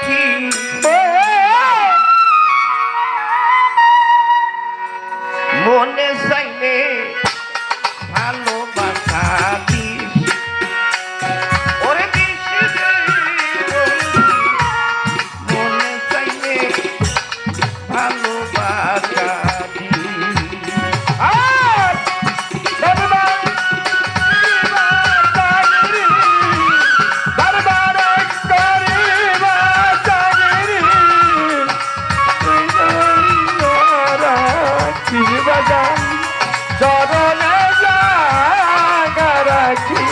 রাখি মনে চাইলে ভালোবাসা দিস ওরে দিস মনে চাইলে ভালোবাসা চরণে জাগা রাখি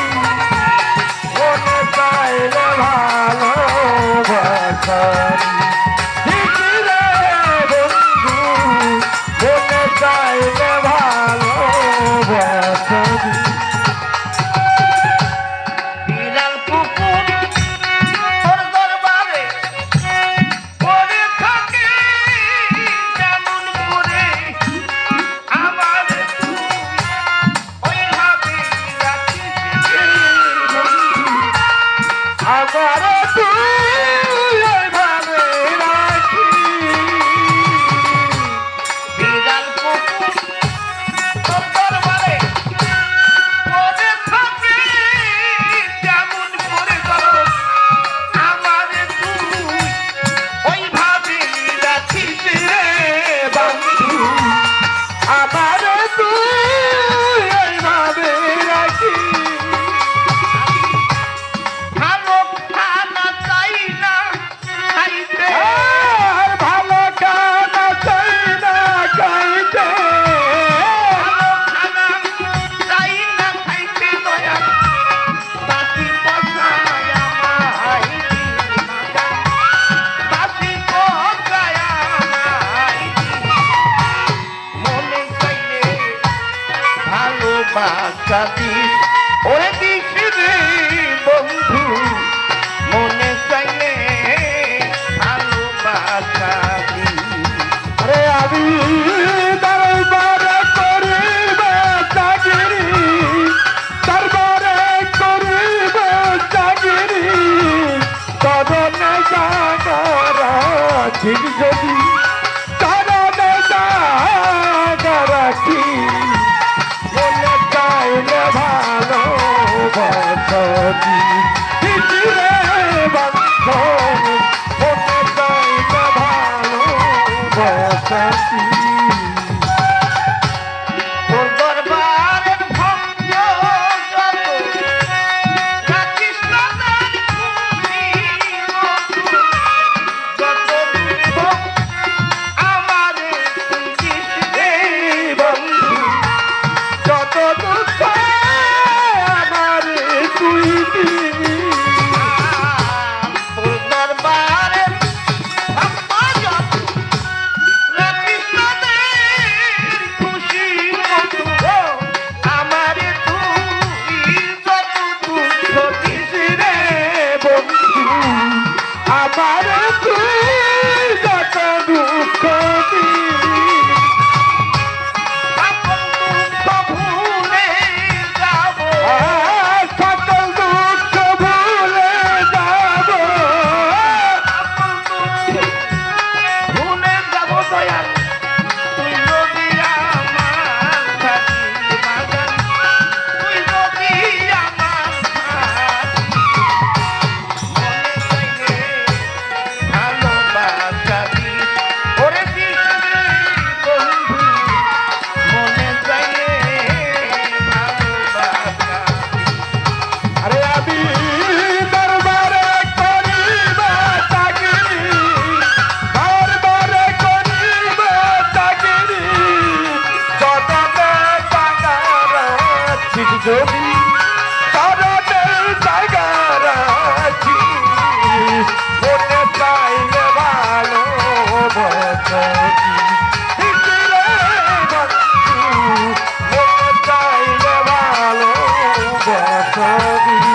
মনে চাইলে ভালোবাসা বন্ধু মনে চাইলে ভালোবাসা ভালোবাসা দিস ওরে দিস রে বন্ধু মনে চাইলে ভালোবাসা দিস আরে আমি দরবারে করিবে চাকরি দরবারে করিবে চাকরি চরণে জাগা রাখি যদি চরণে জাগা রাখি মনে চাইলে ভালোবাসা দিস রে বন্ধু মনে চাইলে ভালোবাসা তোর দরবারের ভক্ত যত রাখিস না তার খুশি যত দুঃখ আমারে দিস রে বন্ধু যত দুঃখ আমার তুই দিবি তোর দরবারের ভক্ত যত রাখিস না তার খুশি আমারে তুই যত দুঃখ দিস রে বন্ধু আমার তুই যত দুঃখ দিবি সকল দুঃখ ভুলে যাব সকল দুঃখ ভুলে যাব ভুলে যাব দয়াল তুই যদি আমার থাকি বাগান তুই যদি আমার ভালোবাসা দিস ওরে দিস রে বন্ধু মনে চাইলে ভালোবাসা আরে আমি দরবারে করিবে চাকরি দরবারে করিবে চাকরি চরণে জাগা রাখি যদি চরণে জাগা রাখি মনে চাইলে ভালোবাসা দিস রে বন্ধু মনে চাইলে ভালোবাসা দিস